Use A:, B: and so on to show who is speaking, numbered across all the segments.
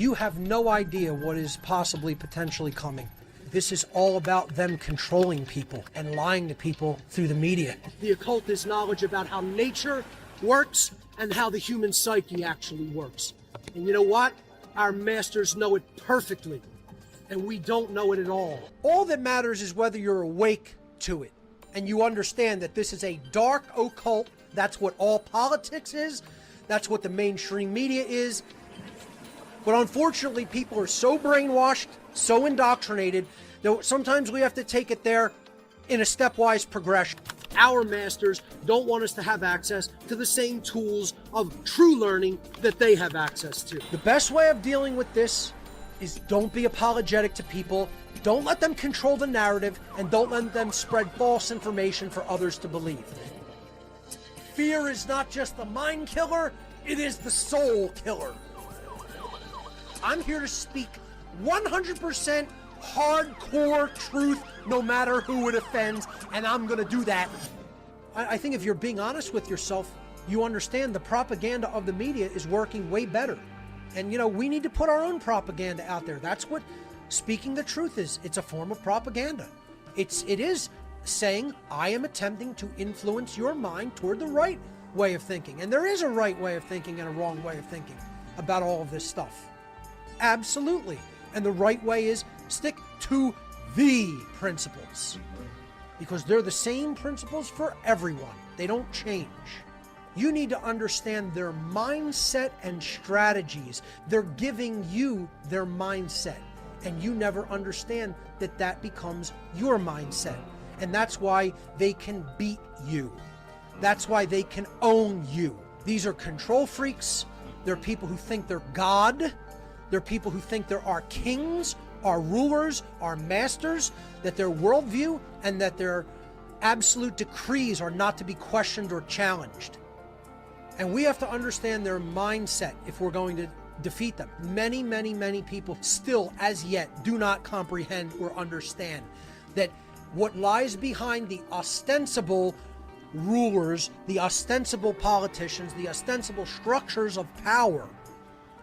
A: You have no idea what is possibly potentially coming. This is all about them controlling people and lying to people through the media. The occult is knowledge about how nature works and how the human psyche actually works. And you know what? Our masters know it perfectly, and we don't know it at all. All that matters is whether you're awake to it and you understand that this is a dark occult. That's what all politics is. That's what the mainstream media is. But unfortunately, people are so brainwashed, so indoctrinated, that sometimes we have to take it there in a stepwise progression. Our masters don't want us to have access to the same tools of true learning that they have access to. The best way of dealing with this is don't be apologetic to people, don't let them control the narrative, and don't let them spread false information for others to believe. Fear is not just the mind killer, it is the soul killer. I'm here to speak 100% hardcore truth, no matter who it offends, and I'm going to do that. I think if you're being honest with yourself, you understand the propaganda of the media is working way better. And, you know, we need to put our own propaganda out there. That's what speaking the truth is. It's a form of propaganda. It is saying, I am attempting to influence your mind toward the right way of thinking. And there is a right way of thinking and a wrong way of thinking about all of this stuff. Absolutely. And the right way is stick to the principles, because they're the same principles for everyone. They don't change. You need to understand their mindset and strategies. They're giving you their mindset, and you never understand that that becomes your mindset. And that's why they can beat you. That's why they can own you. These are control freaks. They're people who think they're God. They're people who think there are kings, are rulers, are masters, that their worldview and that their absolute decrees are not to be questioned or challenged. And we have to understand their mindset if we're going to defeat them. Many, many, many people still, as yet, do not comprehend or understand that what lies behind the ostensible rulers, the ostensible politicians, the ostensible structures of power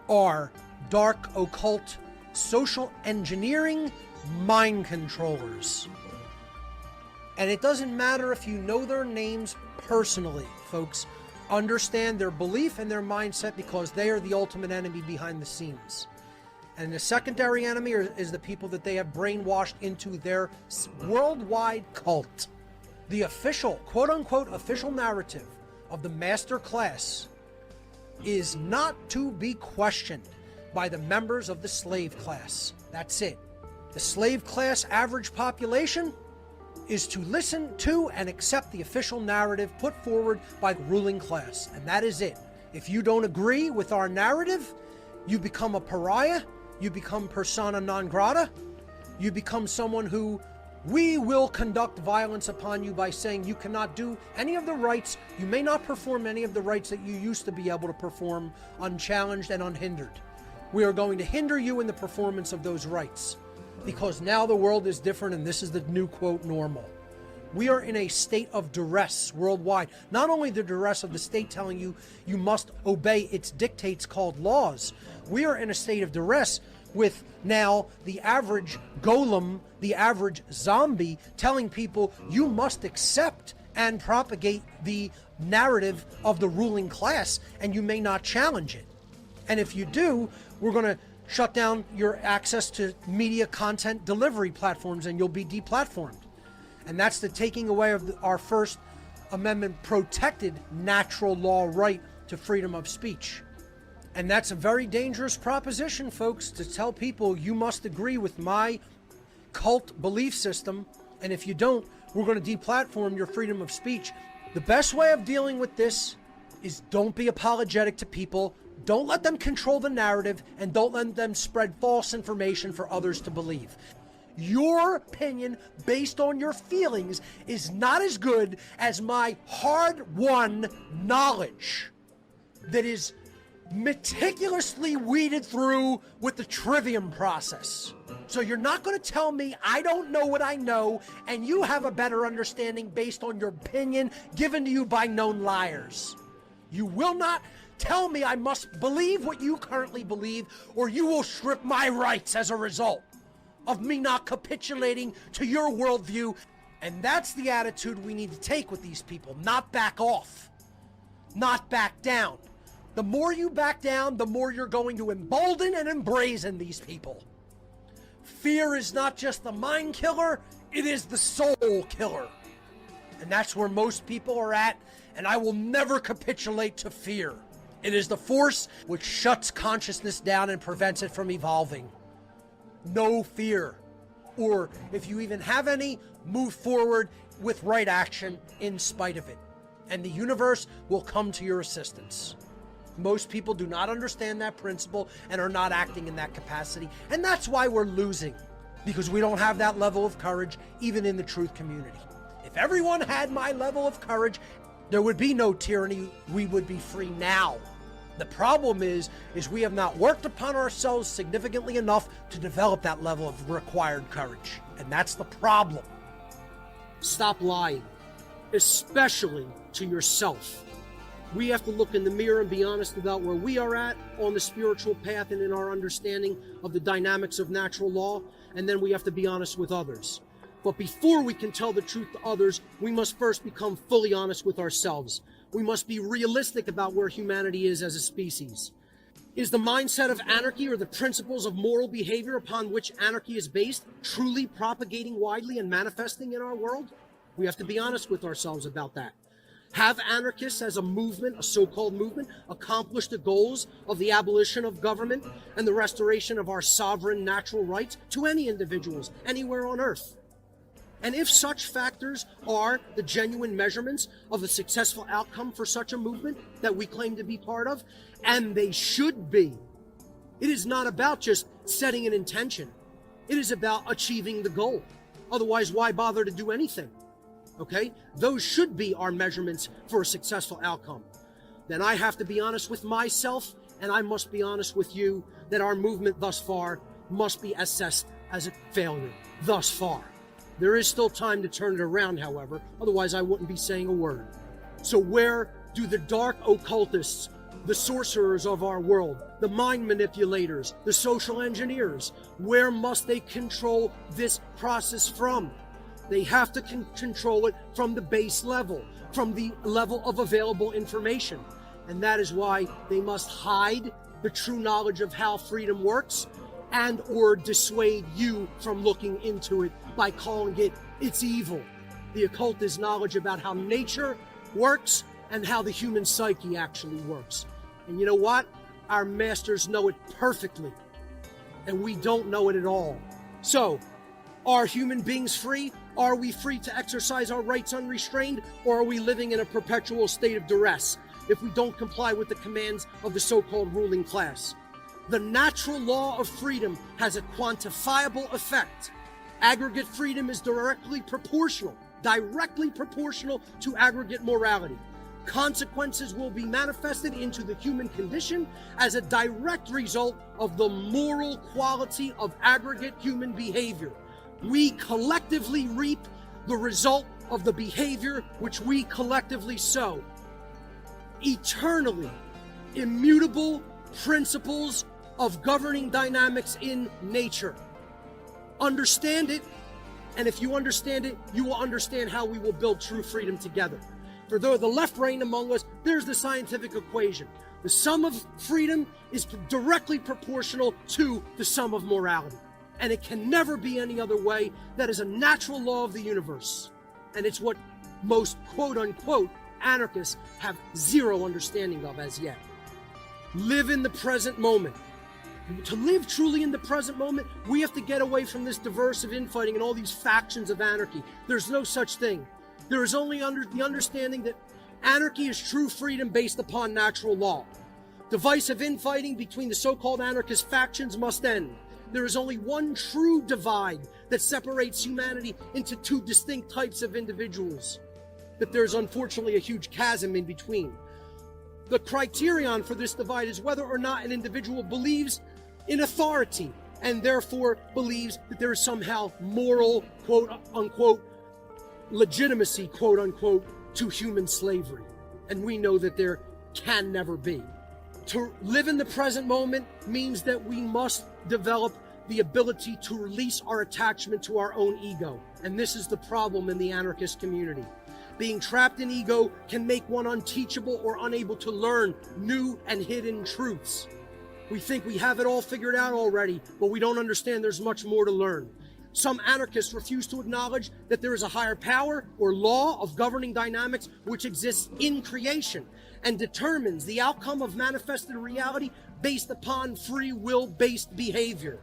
A: are dark, occult, social engineering, mind controllers. And it doesn't matter if you know their names personally, folks. Understand their belief and their mindset, because they are the ultimate enemy behind the scenes. And the secondary enemy is the people that they have brainwashed into their worldwide cult. The official, quote-unquote, official narrative of the master class is not to be questioned by the members of the slave class. That's it. The slave class average population is to listen to and accept the official narrative put forward by the ruling class. And that is it. If you don't agree with our narrative, you become a pariah, you become persona non grata, you become someone who we will conduct violence upon you by saying you cannot do any of the rights, you may not perform any of the rights that you used to be able to perform unchallenged and unhindered. We are going to hinder you in the performance of those rights, because now the world is different and this is the new, quote, normal. We are in a state of duress worldwide. Not only the duress of the state telling you you must obey its dictates called laws, we are in a state of duress with now the average golem, the average zombie, telling people you must accept and propagate the narrative of the ruling class, and you may not challenge it. And if you do, we're going to shut down your access to media content delivery platforms, and you'll be deplatformed. And that's the taking away of our First Amendment protected natural law right to freedom of speech. And that's a very dangerous proposition, folks, to tell people you must agree with my cult belief system, and if you don't, we're going to deplatform your freedom of speech. The best way of dealing with this is don't be apologetic to people. Don't let them control the narrative, and don't let them spread false information for others to believe. Your opinion based on your feelings is not as good as my hard-won knowledge that is meticulously weeded through with the trivium process. So you're not going to tell me I don't know what I know and you have a better understanding based on your opinion given to you by known liars. You will not Tell me I must believe what you currently believe, or you will strip my rights as a result of me not capitulating to your worldview. And that's the attitude we need to take with these people. Not back off. Not back down. The more you back down, the more you're going to embolden and embrazen these people. Fear is not just the mind killer, it is the soul killer. And that's where most people are at, and I will never capitulate to fear. It is the force which shuts consciousness down and prevents it from evolving. No fear. Or if you even have any, move forward with right action in spite of it. And the universe will come to your assistance. Most people do not understand that principle and are not acting in that capacity. And that's why we're losing, because we don't have that level of courage, even in the truth community. If everyone had my level of courage, there would be no tyranny. We would be free now. The problem is we have not worked upon ourselves significantly enough to develop that level of required courage. And that's the problem. Stop lying, especially to yourself. We have to look in the mirror and be honest about where we are at on the spiritual path and in our understanding of the dynamics of natural law, and then we have to be honest with others. But before we can tell the truth to others, we must first become fully honest with ourselves. We must be realistic about where humanity is as a species. Is the mindset of anarchy, or the principles of moral behavior upon which anarchy is based, truly propagating widely and manifesting in our world? We have to be honest with ourselves about that. Have anarchists as a movement, a so-called movement, accomplished the goals of the abolition of government and the restoration of our sovereign natural rights to any individuals anywhere on earth? And if such factors are the genuine measurements of a successful outcome for such a movement that we claim to be part of, and they should be, it is not about just setting an intention. It is about achieving the goal. Otherwise, why bother to do anything? Okay? Those should be our measurements for a successful outcome. Then I have to be honest with myself, and I must be honest with you that our movement thus far must be assessed as a failure. Thus far. There is still time to turn it around, however, otherwise I wouldn't be saying a word. So where do the dark occultists, the sorcerers of our world, the mind manipulators, the social engineers, where must they control this process from? They have to control it from the base level, from the level of available information. And that is why they must hide the true knowledge of how freedom works and or dissuade you from looking into it by calling it it's evil. The occult is knowledge about how nature works and how the human psyche actually works. And you know what? Our masters know it perfectly, and we don't know it at all. So, are human beings free? Are we free to exercise our rights unrestrained, or are we living in a perpetual state of duress if we don't comply with the commands of the so-called ruling class? The natural law of freedom has a quantifiable effect. Aggregate freedom is directly proportional to aggregate morality. Consequences will be manifested into the human condition as a direct result of the moral quality of aggregate human behavior. We collectively reap the result of the behavior which we collectively sow. Eternally immutable principles of governing dynamics in nature. Understand it, and if you understand it, you will understand how we will build true freedom together. For though the left reign among us, there's the scientific equation. The sum of freedom is directly proportional to the sum of morality. And it can never be any other way. That is a natural law of the universe. And it's what most quote-unquote anarchists have zero understanding of as yet. Live in the present moment. To live truly in the present moment, we have to get away from this diverse of infighting and all these factions of anarchy. There's no such thing. There is only the understanding that anarchy is true freedom based upon natural law. Divisive infighting between the so-called anarchist factions must end. There is only one true divide that separates humanity into two distinct types of individuals. But there's unfortunately a huge chasm in between. The criterion for this divide is whether or not an individual believes in authority and therefore believes that there is somehow moral, quote-unquote, legitimacy, quote-unquote, to human slavery. And we know that there can never be. To live in the present moment means that we must develop the ability to release our attachment to our own ego. And this is the problem in the anarchist community. Being trapped in ego can make one unteachable or unable to learn new and hidden truths. We think we have it all figured out already, but we don't understand there's much more to learn. Some anarchists refuse to acknowledge that there is a higher power or law of governing dynamics which exists in creation and determines the outcome of manifested reality based upon free will-based behavior.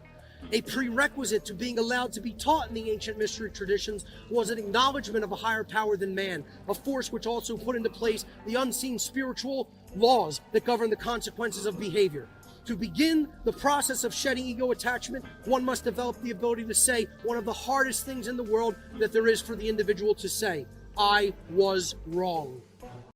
A: A prerequisite to being allowed to be taught in the ancient mystery traditions was an acknowledgement of a higher power than man, a force which also put into place the unseen spiritual laws that govern the consequences of behavior. To begin the process of shedding ego attachment, one must develop the ability to say one of the hardest things in the world that there is for the individual to say: I was wrong.